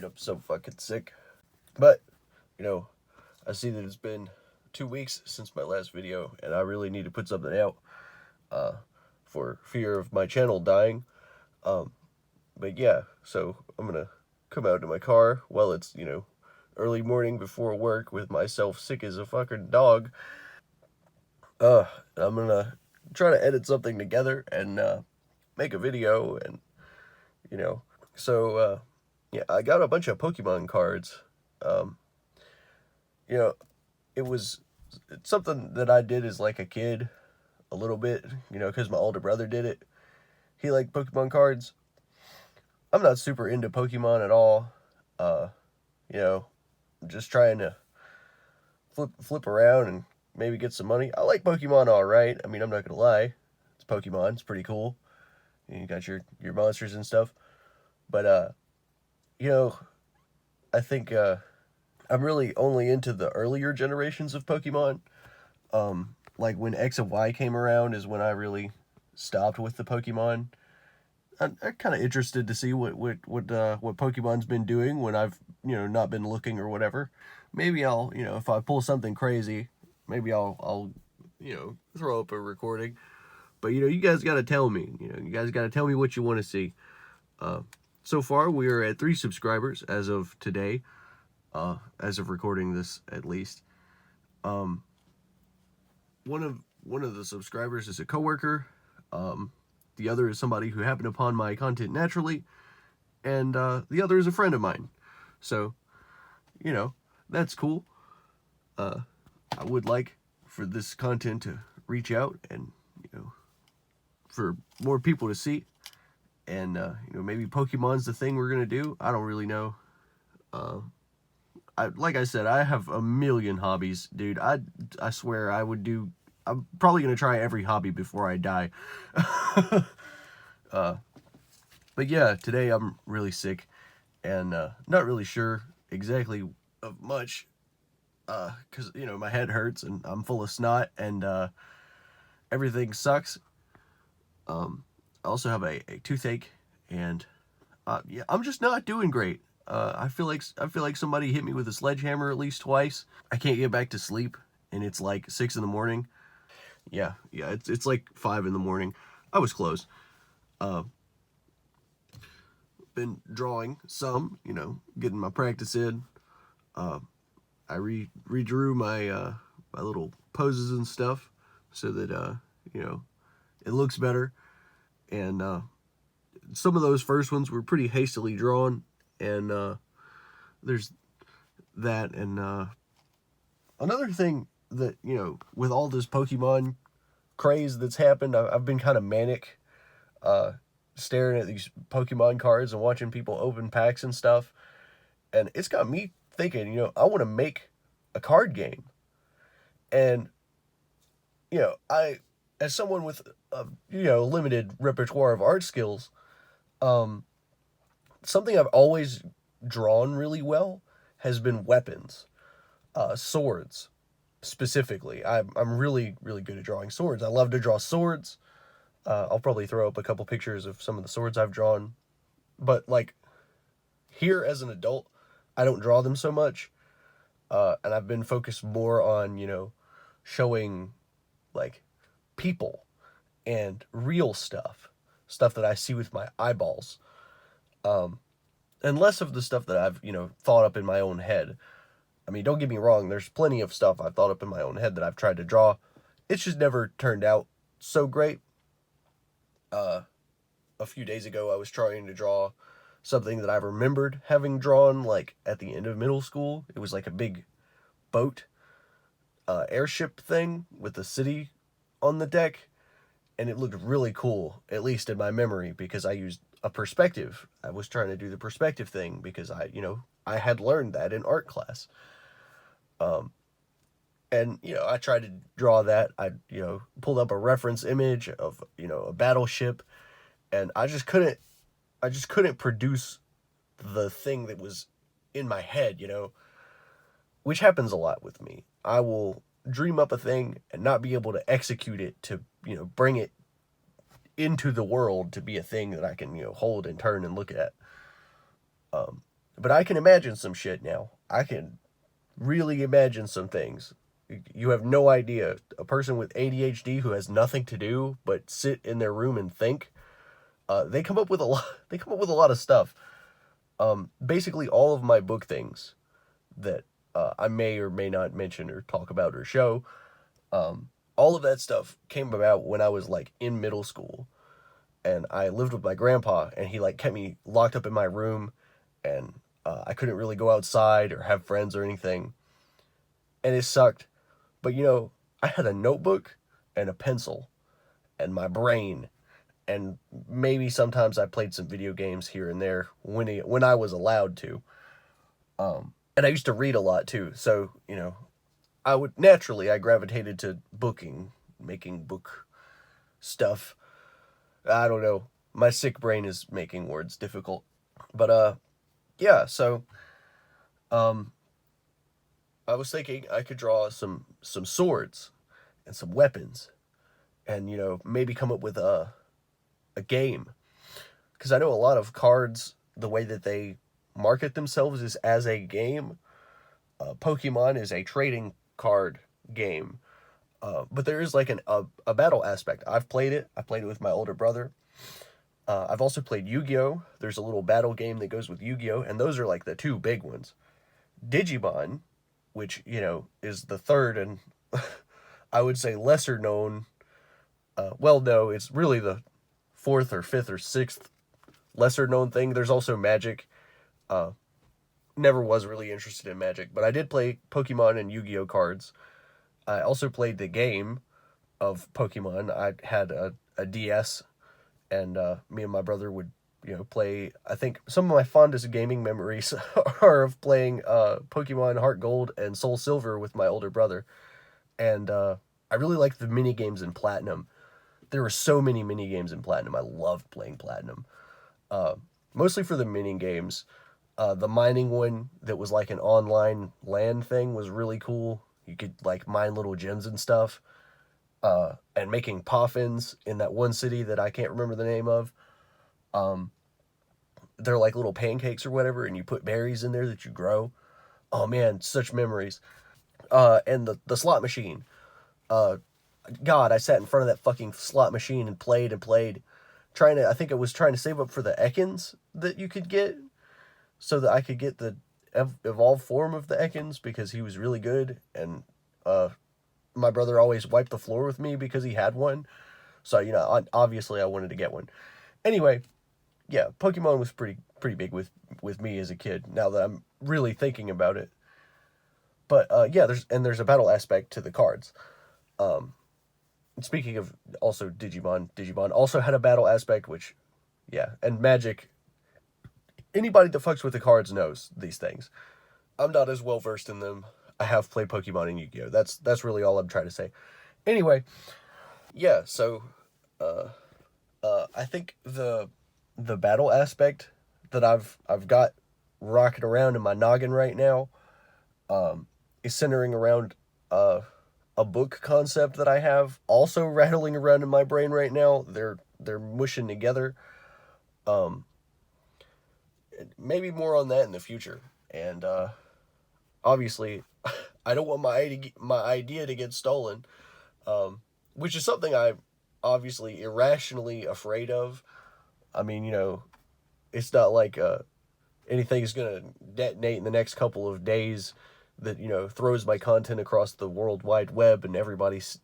Dude, I'm so fucking sick. But, you know, I see that it's been 2 weeks since my last video, and I really need to put something out, for fear of my channel dying. But yeah, so I'm gonna come out to my car while it's, early morning before work with myself sick as a fucking dog. I'm gonna try to edit something together and, make a video, and, you know, so, yeah, I got a bunch of Pokemon cards. Um, you know, it's something that I did as like a kid a little bit, because my older brother did it. He liked Pokemon cards. I'm not super into Pokemon at all. Uh, you know, just trying to flip around and maybe get some money. I like Pokemon all right. I mean, I'm not gonna lie. It's Pokemon. It's pretty cool. You got your monsters and stuff. But you know, I think I'm really only into the earlier generations of Pokemon. Like when X and Y came around is when I really stopped with the Pokemon. I'm kind of interested to see what Pokemon's been doing when I've not been looking or whatever. Maybe I'll if I pull something crazy, maybe I'll throw up a recording. But you guys got to tell me. You guys got to tell me what you want to see. So far we are at 3 subscribers as of today. As of recording this, at least. One of the subscribers is a coworker. The other is somebody who happened upon my content naturally, and the other is a friend of mine. So, that's cool. I would like for this content to reach out and for more people to see, and maybe Pokemon's the thing we're gonna do. I don't really know. Like I said, I have a million hobbies, dude. I swear I'm probably gonna try every hobby before I die. But yeah, today I'm really sick and not really sure exactly of much, because my head hurts and I'm full of snot and everything sucks. I also have a toothache, and yeah, I'm just not doing great. I feel like somebody hit me with a sledgehammer at least twice. I can't get back to sleep, and it's like 6 in the morning. Yeah, it's like 5 in the morning. I was close. Been drawing some, getting my practice in. I redrew my my little poses and stuff so that it looks better. And some of those first ones were pretty hastily drawn, and there's that. And another thing that with all this Pokemon craze that's happened, I've been kind of manic, staring at these Pokemon cards and watching people open packs and stuff, and it's got me thinking, I want to make a card game. And I, as someone with a limited repertoire of art skills, something I've always drawn really well has been weapons, swords specifically. I'm really really good at drawing swords. I love to draw swords. I'll probably throw up a couple pictures of some of the swords I've drawn, but like here as an adult, I don't draw them so much, and I've been focused more on showing like people and real stuff that I see with my eyeballs, and less of the stuff that I've thought up in my own head. I mean, don't get me wrong, there's plenty of stuff I've thought up in my own head that I've tried to draw. It's just never turned out so great. A few days ago, I was trying to draw something that I remembered having drawn like at the end of middle school. It was like a big boat, airship thing with a city on the deck, and it looked really cool, at least in my memory, because I used a perspective. I was trying to do the perspective thing because I had learned that in art class. And I tried to draw that. I pulled up a reference image of a battleship, and I just couldn't produce the thing that was in my head, which happens a lot with me. I will dream up a thing and not be able to execute it to bring it into the world to be a thing that I can hold and turn and look at. But I can imagine some shit now. I can really imagine some things. You have no idea. A person with ADHD who has nothing to do but sit in their room and think, they come up with a lot. They come up with a lot of stuff. Basically, all of my book things that I may or may not mention or talk about or show, all of that stuff came about when I was like in middle school, and I lived with my grandpa, and he like kept me locked up in my room, and I couldn't really go outside or have friends or anything, and it sucked. But I had a notebook and a pencil and my brain, and maybe sometimes I played some video games here and there when I was allowed to. And I used to read a lot too, so I gravitated to booking, making book stuff. I don't know. My sick brain is making words difficult, but yeah. So I was thinking I could draw some swords and some weapons, and maybe come up with a game, because I know a lot of cards, the way that they market themselves is as a game. Pokemon is a trading card game, but there is like a battle aspect. I've played it. I played it with my older brother. I've also played Yu-Gi-Oh! There's a little battle game that goes with Yu-Gi-Oh! And those are like the two big ones. Digimon, which is the third and I would say lesser known. Well, no, it's really the fourth or fifth or sixth lesser known thing. There's also Magic. Never was really interested in Magic, but I did play Pokemon and Yu-Gi-Oh cards. I also played the game of Pokemon. I had a DS, and me and my brother would play. I think some of my fondest gaming memories are of playing Pokemon Heart Gold and Soul Silver with my older brother. And I really liked the mini games in Platinum. There were so many mini games in Platinum. I loved playing Platinum. Mostly for the mini games. The mining one that was like an online land thing was really cool. You could like mine little gems and stuff. And making poffins in that one city that I can't remember the name of. They're like little pancakes or whatever, and you put berries in there that you grow. Oh man, such memories. And the slot machine. God, I sat in front of that fucking slot machine and played and played. I think I was trying to save up for the Ekans that you could get, so that I could get the evolved form of the Ekans, because he was really good, and my brother always wiped the floor with me because he had one. So, obviously I wanted to get one. Anyway, yeah, Pokemon was pretty big with me as a kid, now that I'm really thinking about it. But yeah, there's a battle aspect to the cards. Speaking of also Digimon also had a battle aspect, which, yeah, and Magic. Anybody that fucks with the cards knows these things. I'm not as well versed in them. I have played Pokemon and Yu-Gi-Oh! That's really all I'm trying to say. Anyway, yeah, so I think the battle aspect that I've got rocking around in my noggin right now is centering around a book concept that I have also rattling around in my brain right now. They're mushing together. Maybe more on that in the future. And obviously, I don't want my idea to get stolen, which is something I'm obviously irrationally afraid of. I mean, it's not like anything's gonna detonate in the next couple of days that throws my content across the World Wide Web, and everybody's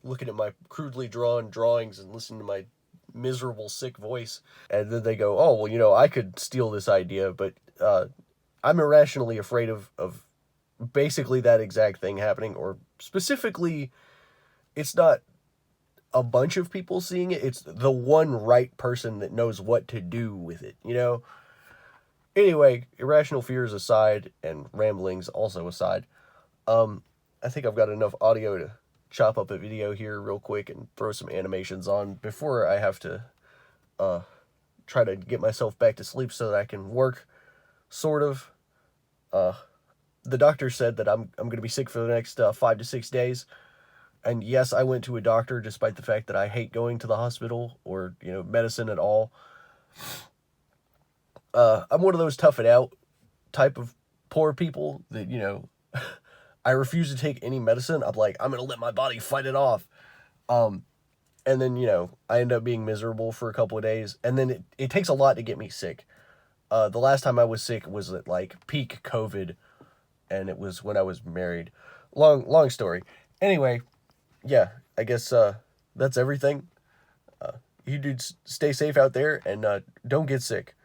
looking at my crudely drawn drawings and listening to my miserable sick voice, and then they go, oh well, I could steal this idea. But I'm irrationally afraid of basically that exact thing happening, or specifically, it's not a bunch of people seeing it, it's the one right person that knows what to do with it. Anyway, irrational fears aside, and ramblings also aside, I think I've got enough audio to chop up a video here real quick and throw some animations on before I have to try to get myself back to sleep so that I can work, sort of. The doctor said that I'm going to be sick for the next 5 to 6 days. And yes, I went to a doctor, despite the fact that I hate going to the hospital or medicine at all. I'm one of those tough it out type of poor people that, I refuse to take any medicine. I'm like, I'm going to let my body fight it off. Um, and then, I end up being miserable for a couple of days. And then it takes a lot to get me sick. The last time I was sick was at like peak COVID, and it was when I was married. Long story. Anyway, yeah, I guess that's everything. You dudes stay safe out there and don't get sick.